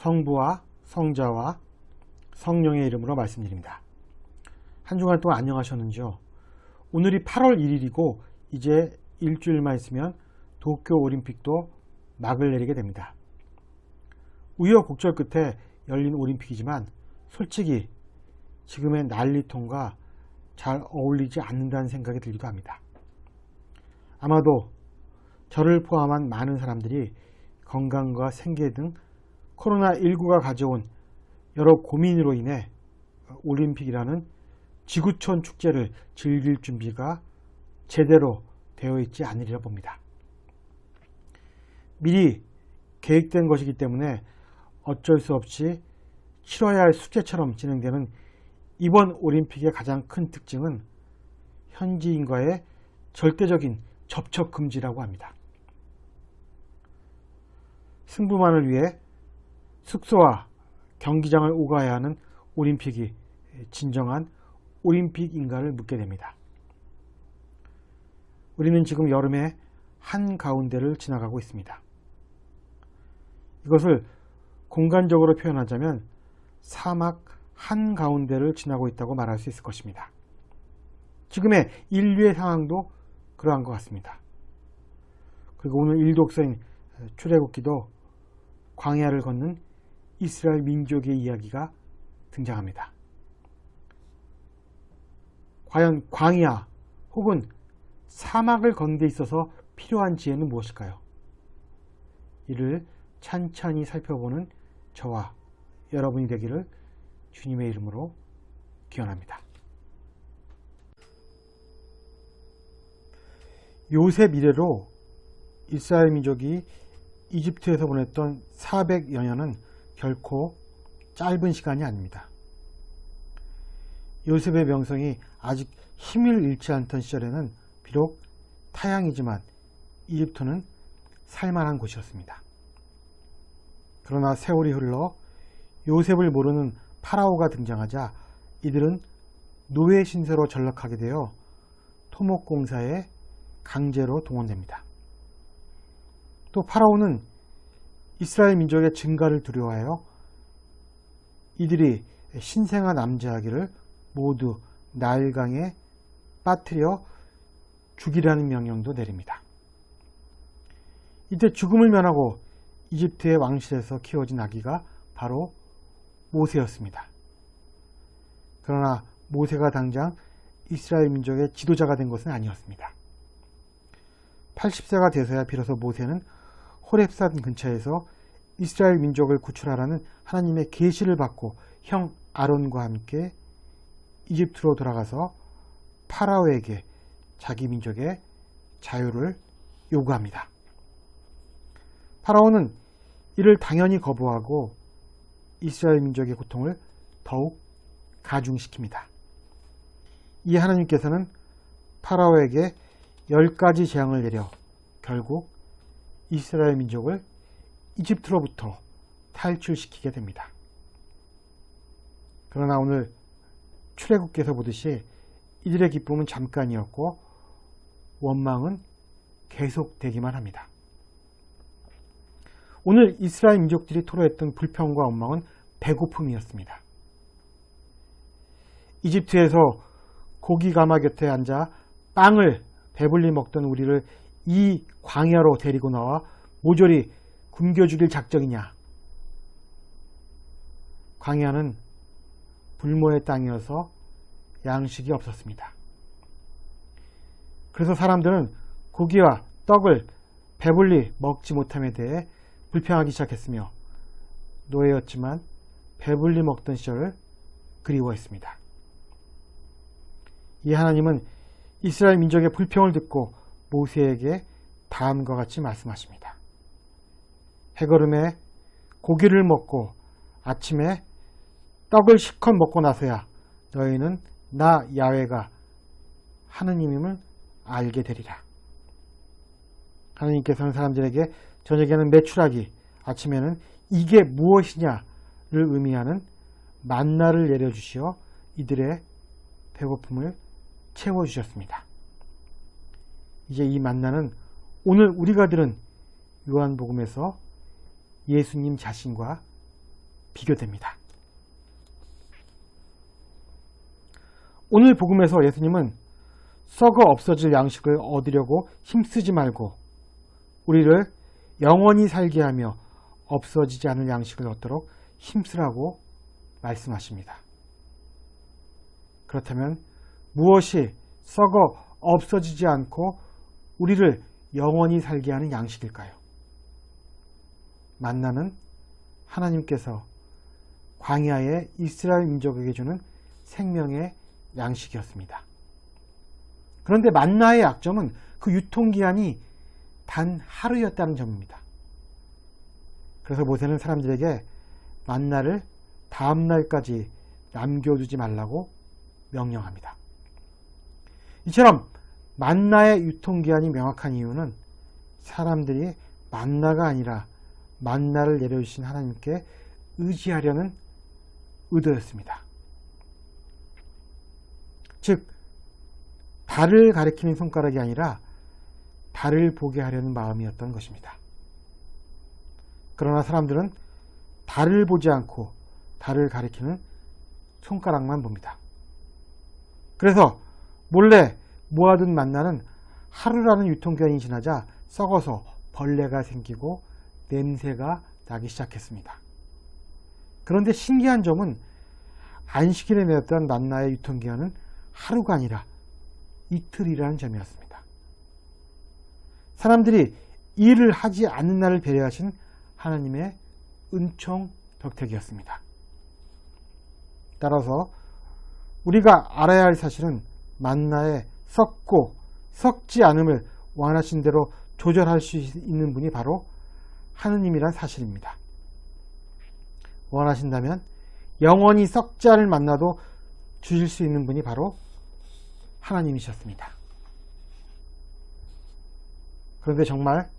성부와 성자와 성령의 이름으로 말씀드립니다. 한 주간 동안 안녕하셨는지요? 오늘이 8월 1일이고 이제 일주일만 있으면 도쿄올림픽도 막을 내리게 됩니다. 우여곡절 끝에 열린 올림픽이지만 솔직히 지금의 난리통과 잘 어울리지 않는다는 생각이 들기도 합니다. 아마도 저를 포함한 많은 사람들이 건강과 생계 등 코로나19가 가져온 여러 고민으로 인해 올림픽이라는 지구촌 축제를 즐길 준비가 제대로 되어 있지 않으리라 봅니다. 미리 계획된 것이기 때문에 어쩔 수 없이 치러야 할 숙제처럼 진행되는 이번 올림픽의 가장 큰 특징은 현지인과의 절대적인 접촉 금지라고 합니다. 승부만을 위해 숙소와 경기장을 오가야 하는 올림픽이 진정한 올림픽인가를 묻게 됩니다. 우리는 지금 여름의 한가운데를 지나가고 있습니다. 이것을 공간적으로 표현하자면 사막 한가운데를 지나고 있다고 말할 수 있을 것입니다. 지금의 인류의 상황도 그러한 것 같습니다. 그리고 오늘 일독서인 출애굽기도 광야를 걷는 이스라엘 민족의 이야기가 등장합니다. 과연 광야 혹은 사막을 걷는 데 있어서 필요한 지혜는 무엇일까요? 이를 찬찬히 살펴보는 저와 여러분이 되기를 주님의 이름으로 기원합니다. 요셉 이래로 이스라엘 민족이 이집트에서 보냈던 400여 년은 결코 짧은 시간이 아닙니다. 요셉의 명성이 아직 힘을 잃지 않던 시절에는 비록 타향이지만 이집트는 살만한 곳이었습니다. 그러나 세월이 흘러 요셉을 모르는 파라오가 등장하자 이들은 노예 신세로 전락하게 되어 토목공사에 강제로 동원됩니다. 또 파라오는 이스라엘 민족의 증가를 두려워하여 이들이 신생아 남자아기를 모두 나일강에 빠뜨려 죽이라는 명령도 내립니다. 이때 죽음을 면하고 이집트의 왕실에서 키워진 아기가 바로 모세였습니다. 그러나 모세가 당장 이스라엘 민족의 지도자가 된 것은 아니었습니다. 80세가 돼서야 비로소 모세는 호렙산 근처에서 이스라엘 민족을 구출하라는 하나님의 계시를 받고 형 아론과 함께 이집트로 돌아가서 파라오에게 자기 민족의 자유를 요구합니다. 파라오는 이를 당연히 거부하고 이스라엘 민족의 고통을 더욱 가중시킵니다. 이에 하나님께서는 파라오에게 10가지 재앙을 내려 결국 이스라엘 민족을 이집트로부터 탈출시키게 됩니다. 그러나 오늘 출애굽기에서 보듯이 이들의 기쁨은 잠깐이었고 원망은 계속되기만 합니다. 오늘 이스라엘 민족들이 토로했던 불평과 원망은 배고픔이었습니다. 이집트에서 고기 가마 곁에 앉아 빵을 배불리 먹던 우리를 이 광야로 데리고 나와 모조리 굶겨 죽일 작정이냐? 광야는 불모의 땅이어서 양식이 없었습니다. 그래서 사람들은 고기와 떡을 배불리 먹지 못함에 대해 불평하기 시작했으며 노예였지만 배불리 먹던 시절을 그리워했습니다. 이 하나님은 이스라엘 민족의 불평을 듣고 모세에게 다음과 같이 말씀하십니다. 해거름에 고기를 먹고 아침에 떡을 실컷 먹고 나서야 너희는 나 야훼가 하느님임을 알게 되리라. 하나님께서는 사람들에게 저녁에는 메추라기, 아침에는 이게 무엇이냐를 의미하는 만나를 내려주시어 이들의 배고픔을 채워주셨습니다. 이제 이 만나는 오늘 우리가 들은 요한복음에서 예수님 자신과 비교됩니다. 오늘 복음에서 예수님은 썩어 없어질 양식을 얻으려고 힘쓰지 말고 우리를 영원히 살게 하며 없어지지 않을 양식을 얻도록 힘쓰라고 말씀하십니다. 그렇다면 무엇이 썩어 없어지지 않고 우리를 영원히 살게 하는 양식일까요? 만나는 하나님께서 광야의 이스라엘 민족에게 주는 생명의 양식이었습니다. 그런데 만나의 약점은 그 유통기한이 단 하루였다는 점입니다. 그래서 모세는 사람들에게 만나를 다음 날까지 남겨두지 말라고 명령합니다. 이처럼 만나의 유통기한이 명확한 이유는 사람들이 만나가 아니라 만나를 내려주신 하나님께 의지하려는 의도였습니다. 즉 달을 가리키는 손가락이 아니라 달을 보게 하려는 마음이었던 것입니다. 그러나 사람들은 달을 보지 않고 달을 가리키는 손가락만 봅니다. 그래서 몰래 모아둔 만나는 하루라는 유통기한이 지나자 썩어서 벌레가 생기고 냄새가 나기 시작했습니다. 그런데 신기한 점은 안식일에 내었던 만나의 유통기한은 하루가 아니라 이틀이라는 점이었습니다. 사람들이 일을 하지 않는 날을 배려하신 하나님의 은총 덕택이었습니다. 따라서 우리가 알아야 할 사실은 만나에 썩고 썩지 않음을 원하신 대로 조절할 수 있는 분이 바로 하느님이란 사실입니다. 원하신다면 영원히 썩지 않을 만나도 주실 수 있는 분이 바로 하나님이셨습니다. 그런데 정말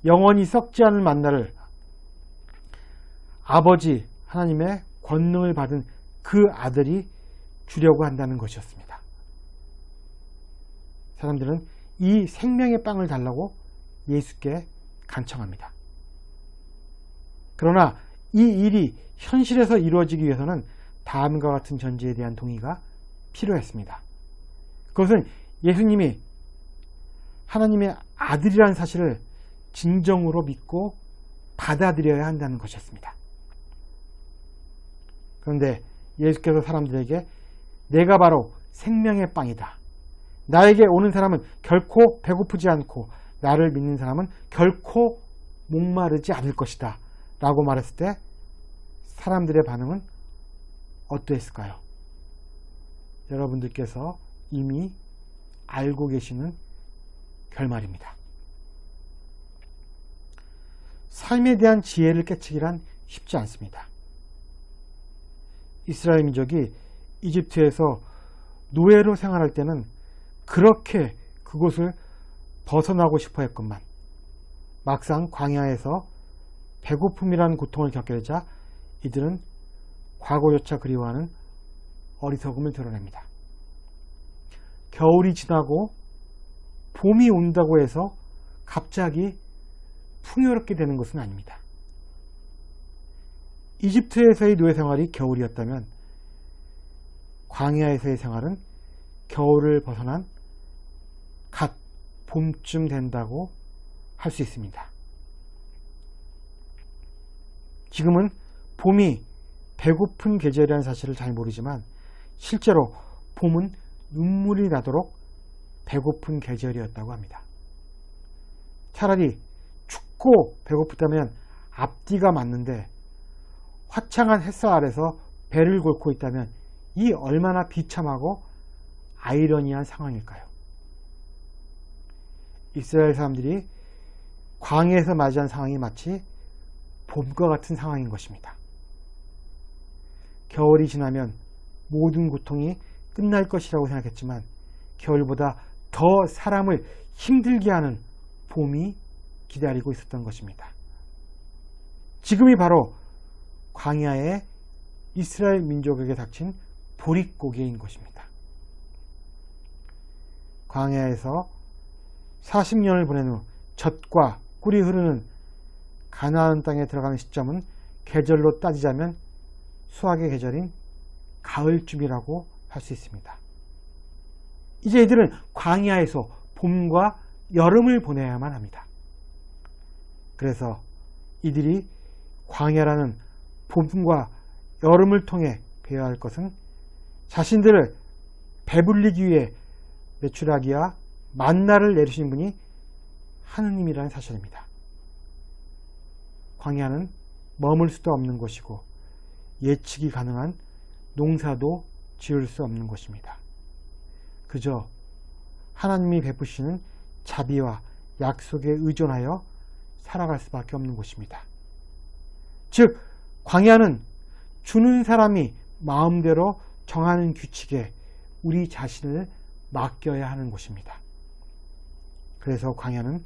영원히 썩지 않을 만나를 아버지 하나님의 권능을 받은 그 아들이 주려고 한다는 것이었습니다. 사람들은 이 생명의 빵을 달라고 예수께 간청합니다. 그러나 이 일이 현실에서 이루어지기 위해서는 다음과 같은 전제에 대한 동의가 필요했습니다. 그것은 예수님이 하나님의 아들이라는 사실을 진정으로 믿고 받아들여야 한다는 것이었습니다. 그런데 예수께서 사람들에게 내가 바로 생명의 빵이다. 나에게 오는 사람은 결코 배고프지 않고 나를 믿는 사람은 결코 목마르지 않을 것이다. 라고 말했을 때 사람들의 반응은 어떠했을까요? 여러분들께서 이미 알고 계시는 결말입니다. 삶에 대한 지혜를 깨치기란 쉽지 않습니다. 이스라엘 민족이 이집트에서 노예로 생활할 때는 그렇게 그곳을 벗어나고 싶어 했건만 막상 광야에서 배고픔이라는 고통을 겪게 되자 이들은 과거조차 그리워하는 어리석음을 드러냅니다. 겨울이 지나고 봄이 온다고 해서 갑자기 풍요롭게 되는 것은 아닙니다. 이집트에서의 노예 생활이 겨울이었다면 광야에서의 생활은 겨울을 벗어난 갓 봄쯤 된다고 할 수 있습니다. 지금은 봄이 배고픈 계절이라는 사실을 잘 모르지만 실제로 봄은 눈물이 나도록 배고픈 계절이었다고 합니다. 차라리 춥고 배고프다면 앞뒤가 맞는데 화창한 햇살 아래서 배를 골고 있다면 이 얼마나 비참하고 아이러니한 상황일까요? 이스라엘 사람들이 광야에서 맞이한 상황이 마치 봄과 같은 상황인 것입니다. 겨울이 지나면 모든 고통이 끝날 것이라고 생각했지만 겨울보다 더 사람을 힘들게 하는 봄이 기다리고 있었던 것입니다. 지금이 바로 광야의 이스라엘 민족에게 닥친 보릿고개인 것입니다. 광야에서 40년을 보낸 후 젖과 꿀이 흐르는 가나안 땅에 들어가는 시점은 계절로 따지자면 수확의 계절인 가을쯤이라고 할 수 있습니다. 이제 이들은 광야에서 봄과 여름을 보내야만 합니다. 그래서 이들이 광야라는 봄과 여름을 통해 배워야 할 것은 자신들을 배불리기 위해 메추라기와 만나를 내리신 분이 하느님이라는 사실입니다. 광야는 머물 수도 없는 곳이고 예측이 가능한 농사도 지을 수 없는 곳입니다. 그저 하나님이 베푸시는 자비와 약속에 의존하여 살아갈 수밖에 없는 곳입니다. 즉 광야는 주는 사람이 마음대로 정하는 규칙에 우리 자신을 맡겨야 하는 곳입니다. 그래서 광야는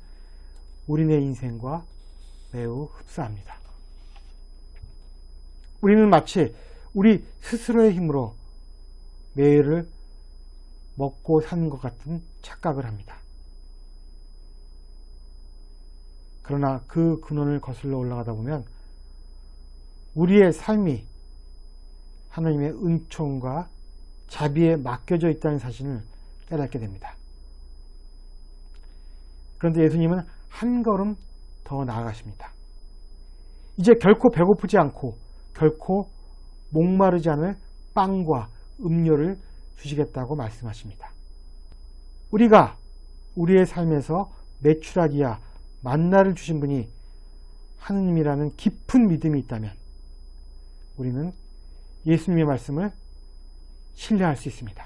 우리네 인생과 매우 흡사합니다. 우리는 마치 우리 스스로의 힘으로 매일을 먹고 사는 것 같은 착각을 합니다. 그러나 그 근원을 거슬러 올라가다 보면 우리의 삶이 하나님의 은총과 자비에 맡겨져 있다는 사실을 깨닫게 됩니다. 그런데 예수님은 한 걸음 더 나아가십니다. 이제 결코 배고프지 않고 결코 목마르지 않을 빵과 음료를 주시겠다고 말씀하십니다. 우리가 우리의 삶에서 메추라기야 만나를 주신 분이 하느님이라는 깊은 믿음이 있다면 우리는 예수님의 말씀을 신뢰할 수 있습니다.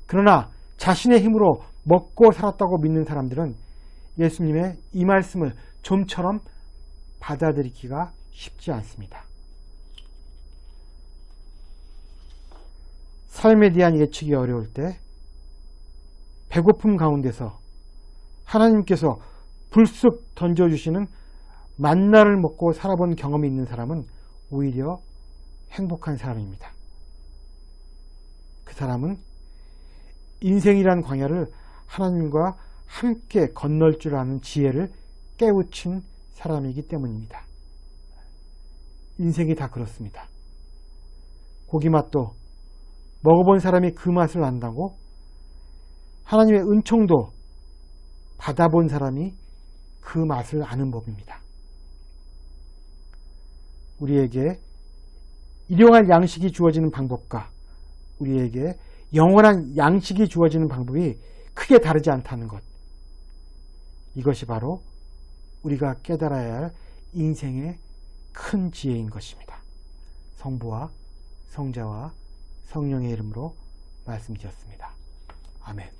그러나 자신의 힘으로 먹고 살았다고 믿는 사람들은 예수님의 이 말씀을 좀처럼 받아들이기가 쉽지 않습니다. 삶에 대한 예측이 어려울 때 배고픔 가운데서 하나님께서 불쑥 던져주시는 만나를 먹고 살아본 경험이 있는 사람은 오히려 행복한 사람입니다. 그 사람은 인생이란 광야를 하나님과 함께 건널 줄 아는 지혜를 깨우친 사람이기 때문입니다. 인생이 다 그렇습니다. 고기 맛도 먹어본 사람이 그 맛을 안다고 하나님의 은총도 받아본 사람이 그 맛을 아는 법입니다. 우리에게 일용할 양식이 주어지는 방법과 우리에게 영원한 양식이 주어지는 방법이 크게 다르지 않다는 것. 이것이 바로 우리가 깨달아야 할 인생의 큰 지혜인 것입니다. 성부와 성자와 성령의 이름으로 말씀드렸습니다. 아멘.